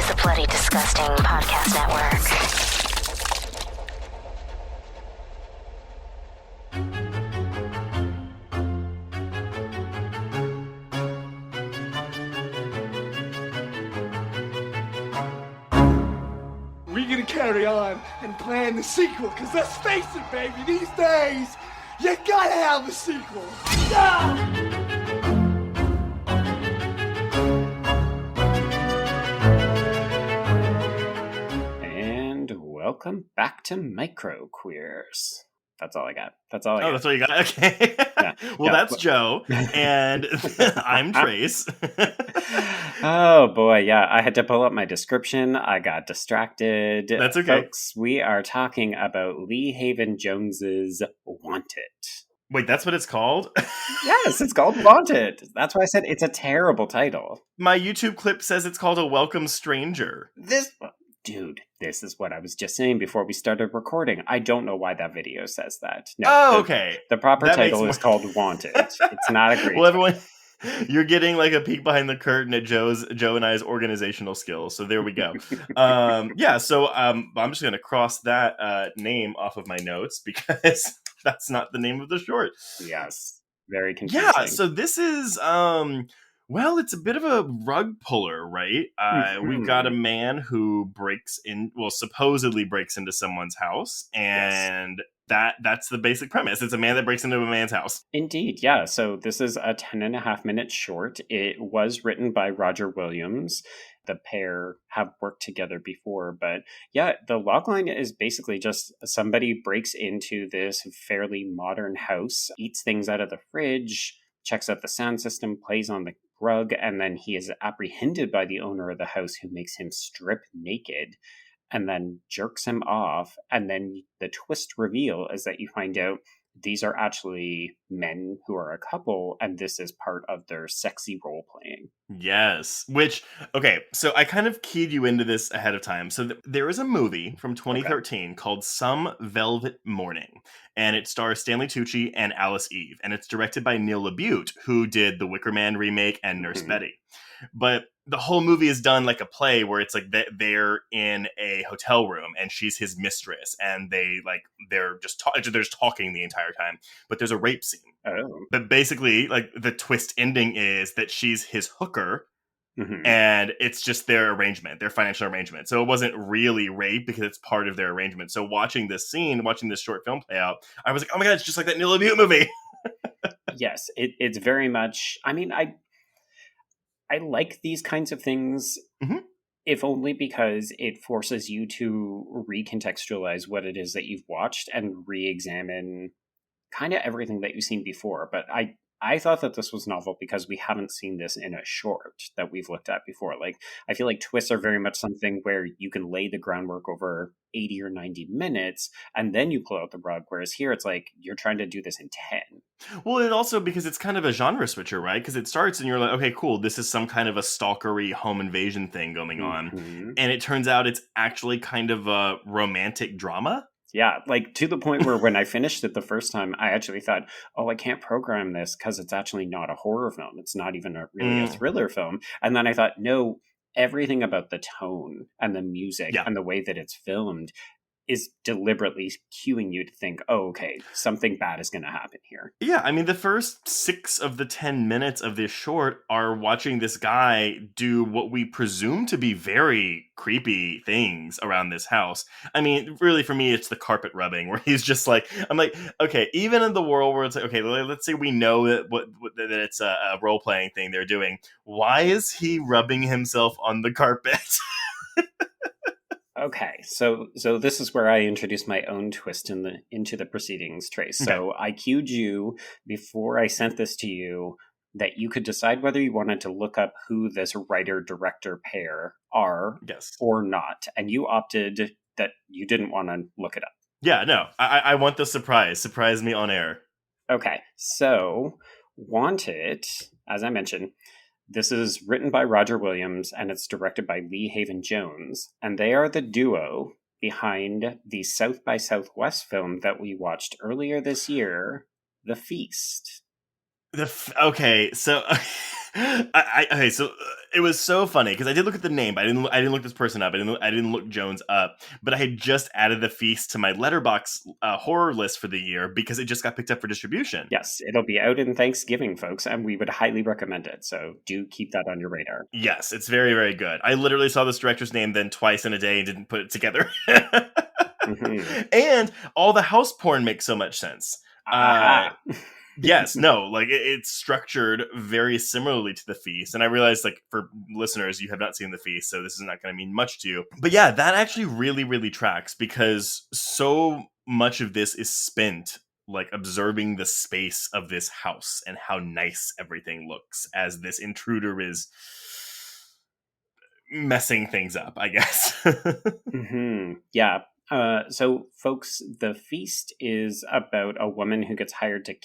is the Bloody Disgusting Podcast Network. We're gonna carry on and plan the sequel, because let's face it, baby, these days, you gotta have a sequel. And welcome back to Micro Queers. That's all I got. That's all I got. Oh, that's what you got? Okay. Well, that's Joe, and I'm Trace. Oh, boy, yeah. I had to pull up my description. I got distracted. That's okay. Folks, we are talking about Lee Haven Jones's Wanted. Wait, that's what it's called? Yes, it's called Wanted. That's why I said it's a terrible title. My YouTube clip says it's called A Welcome Stranger. Dude, this is what I was just saying before we started recording. I don't know why that video says that. No, okay. The proper That title makes is called Wanted. It's not a great Well, everyone, you're getting like a peek behind the curtain at Joe and I's organizational skills. So there we go. I'm just going to cross that name off of my notes because that's not the name of the short. Yes. Very confusing. Yeah, so this is... well, it's a bit of a rug puller, right? We've got a man who supposedly breaks into someone's house, and that's the basic premise. It's a man that breaks into a man's house. Indeed, yeah. So this is a 10.5-minute short. It was written by Roger Williams. The pair have worked together before, but yeah, the logline is basically just somebody breaks into this fairly modern house, eats things out of the fridge, checks out the sound system, plays on the rug, and then he is apprehended by the owner of the house, who makes him strip naked and then jerks him off. And then the twist reveal is that you find out these are actually men who are a couple, and this is part of their sexy role playing. Yes. So I kind of keyed you into this ahead of time. So there is a movie from 2013 called Some Velvet Morning, and it stars Stanley Tucci and Alice Eve, and it's directed by Neil LaBute, who did the Wicker Man remake and Nurse Betty. But the whole movie is done like a play where it's like they're in a hotel room and she's his mistress, and they're just talking the entire time, but there's a rape scene. Oh. But basically, like, the twist ending is that she's his hooker, and it's just their arrangement, their financial arrangement. So it wasn't really rape because it's part of their arrangement. So watching this short film play out, I was like, oh my God, it's just like that Neil LaBute movie. Yes, it's very much, I mean, I like these kinds of things, if only because it forces you to recontextualize what it is that you've watched and re-examine kind of everything that you've seen before. But I thought that this was novel because we haven't seen this in a short that we've looked at before. Like, I feel like twists are very much something where you can lay the groundwork over 80 or 90 minutes and then you pull out the rug. Whereas here it's like you're trying to do this in 10. Well, and also because it's kind of a genre switcher, right? Because it starts and you're like, okay, cool, this is some kind of a stalkery home invasion thing going on. And it turns out it's actually kind of a romantic drama. Yeah, like to the point where when I finished it the first time, I actually thought, oh, I can't program this because it's actually not a horror film. It's not even really a thriller film. And then I thought, no, everything about the tone and the music and the way that it's filmed is deliberately cueing you to think, oh, okay, something bad is going to happen here. Yeah, I mean, the first 6 of the 10 minutes of this short are watching this guy do what we presume to be very creepy things around this house. I mean, really, for me, it's the carpet rubbing, where he's just like, I'm like, okay, even in the world where it's like, okay, let's say we know that that it's a role-playing thing they're doing, why is he rubbing himself on the carpet? Okay, so this is where I introduce my own twist into the proceedings, Trace. Okay. So I cued you before I sent this to you that you could decide whether you wanted to look up who this writer-director pair are or not. And you opted that you didn't want to look it up. Yeah, no, I want the surprise. Surprise me on air. Okay, so Wanted, as I mentioned, this is written by Roger Williams, and it's directed by Lee Haven Jones, and they are the duo behind the South by Southwest film that we watched earlier this year, The Feast. Okay, so It was so funny because I did look at the name, but I didn't look this person up. I didn't look Jones up. But I had just added the feast to my Letterboxd horror list for the year because it just got picked up for distribution. Yes, it'll be out in Thanksgiving, folks, and we would highly recommend it. So do keep that on your radar. Yes, it's very, very good. I literally saw this director's name then twice in a day and didn't put it together. And all the house porn makes so much sense. Yes, no, like it's structured very similarly to The Feast. And I realize, like, for listeners, you have not seen The Feast, so this is not going to mean much to you. But yeah, that actually really, really tracks because so much of this is spent like observing the space of this house and how nice everything looks as this intruder is messing things up, I guess. Yeah. So, folks, The Feast is about a woman who gets hired to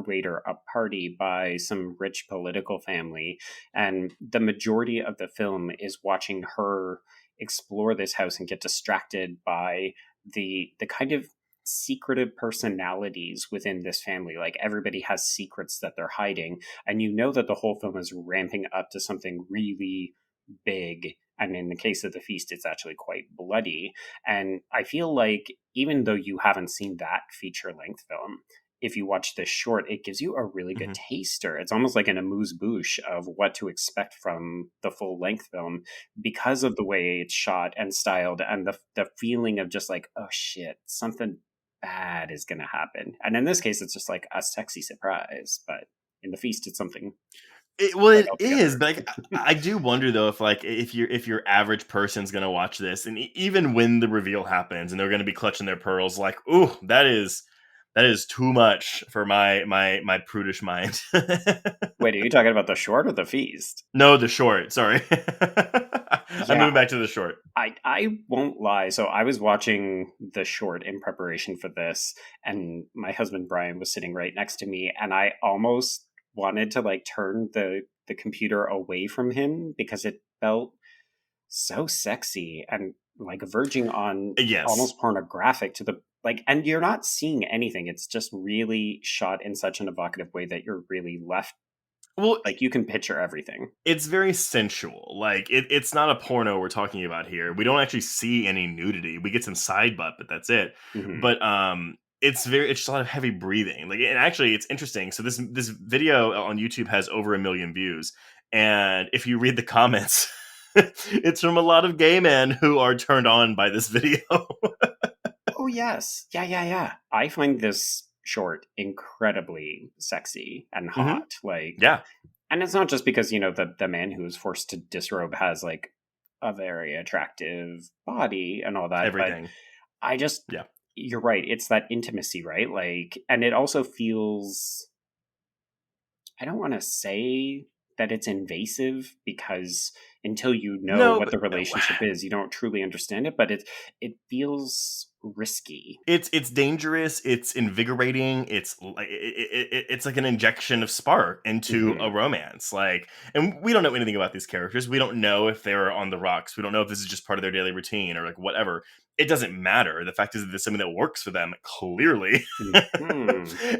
waiter a party by some rich political family. And the majority of the film is watching her explore this house and get distracted by the kind of secretive personalities within this family. Like, everybody has secrets that they're hiding. And you know that the whole film is ramping up to something really big. And in the case of The Feast, it's actually quite bloody. And I feel like even though you haven't seen that feature-length film, if you watch this short, it gives you a really good taster. It's almost like an amuse-bouche of what to expect from the full-length film because of the way it's shot and styled and the feeling of just like, oh shit, something bad is going to happen. And in this case, it's just like a sexy surprise. But in The Feast, it's something... It is, but like, I do wonder though if your average person's gonna watch this, and even when the reveal happens, and they're gonna be clutching their pearls, like, ooh, that is too much for my prudish mind. Wait, are you talking about the short or The Feast? No, the short. Sorry, I'm moving back to the short. I won't lie. So I was watching the short in preparation for this, and my husband Brian was sitting right next to me, and I almost wanted to like turn the computer away from him because it felt so sexy and like verging on almost pornographic to the like, and you're not seeing anything. It's just really shot in such an evocative way that you're really left. Well, like you can picture everything. It's very sensual. Like it's not a porno we're talking about here. We don't actually see any nudity. We get some side butt, but that's it. But it's just a lot of heavy breathing. Like, and actually, it's interesting. So this video on YouTube has over 1 million views, and if you read the comments, it's from a lot of gay men who are turned on by this video. Oh yes, yeah. I find this short incredibly sexy and hot. Like, yeah, and it's not just because the man who is forced to disrobe has like a very attractive body and all that. Everything. But I just You're right. It's that intimacy, right? Like, and it also feels, I don't want to say that it's invasive because until you know what the relationship is, you don't truly understand it, but it feels risky. It's dangerous. It's invigorating. It's like an injection of spark into a romance. Like, and we don't know anything about these characters. We don't know if they're on the rocks. We don't know if this is just part of their daily routine or like whatever. It doesn't matter. The fact is that there's something that works for them, clearly.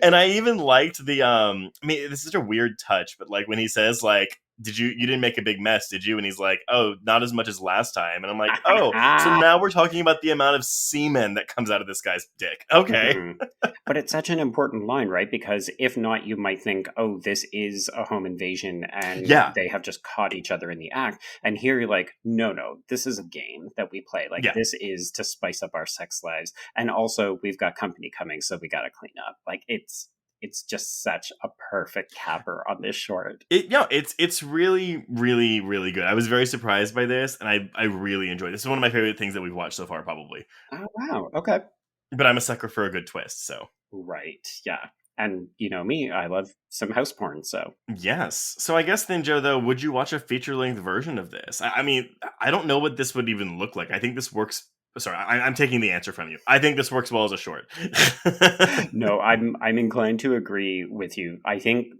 And I even liked the, I mean, this is a weird touch, but like when he says like, you didn't make a big mess, did you? And he's like, oh, not as much as last time. And I'm like, oh, so now we're talking about the amount of semen that comes out of this guy's dick. Okay. But it's such an important line, right? Because if not, you might think, oh, this is a home invasion and they have just caught each other in the act. And here you're like, no, this is a game that we play. Like, this is to spice up our sex lives. And also, we've got company coming, so we got to clean up. Like, it's just such a perfect capper on this short. It's really, really, really good. I was very surprised by this, and I really enjoyed it. This is one of my favorite things that we've watched so far, probably. Oh, wow. Okay. But I'm a sucker for a good twist, so. Right, yeah. And you know me, I love some house porn, so. Yes. So I guess then, Joe, though, would you watch a feature-length version of this? I mean, I don't know what this would even look like. I think this works... Sorry, I'm taking the answer from you. I think this works well as a short. No, I'm inclined to agree with you. I think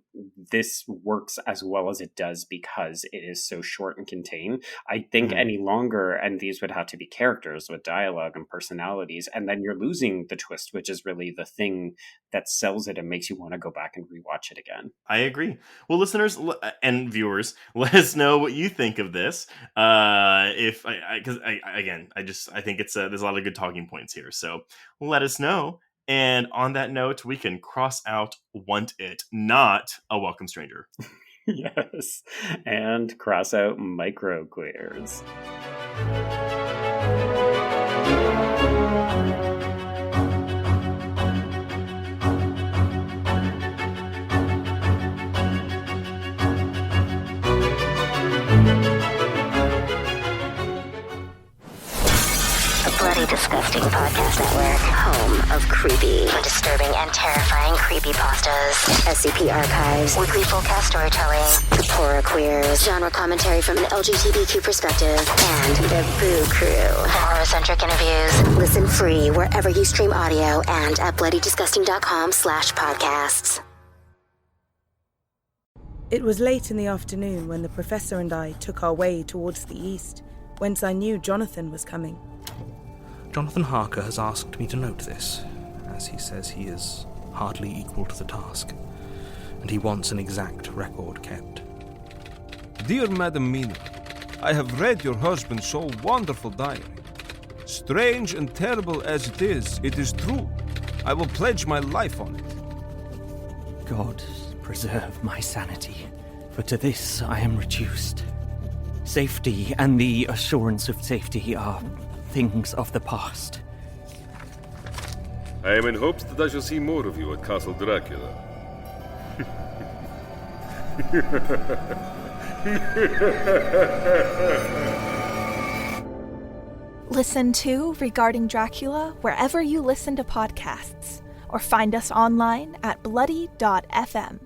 this works as well as it does because it is so short and contained. I think any longer, and these would have to be characters with dialogue and personalities, and then you're losing the twist, which is really the thing that sells it and makes you want to go back and rewatch it again. I agree. Well, listeners and viewers, let us know what you think of this. I think it's there's a lot of good talking points here. So let us know. And on that note, we can cross out "want it," not "a welcome stranger." Yes, and cross out microqueers. Bloody Disgusting Podcast Network, home of creepy, disturbing, and terrifying creepypastas, SCP archives, weekly full cast storytelling, Kapora queers, genre commentary from an LGBTQ perspective, and the Boo Crew, for horror-centric interviews. Listen free wherever you stream audio and at bloodydisgusting.com/podcasts. It was late in the afternoon when the professor and I took our way towards the east, whence I knew Jonathan was coming. Jonathan Harker has asked me to note this, as he says he is hardly equal to the task, and he wants an exact record kept. Dear Madam Mina, I have read your husband's so wonderful diary. Strange and terrible as it is true. I will pledge my life on it. God preserve my sanity, for to this I am reduced. Safety and the assurance of safety are things of the past. I am in hopes that I shall see more of you at Castle Dracula. Listen to Regarding Dracula wherever you listen to podcasts, or find us online at bloody.fm.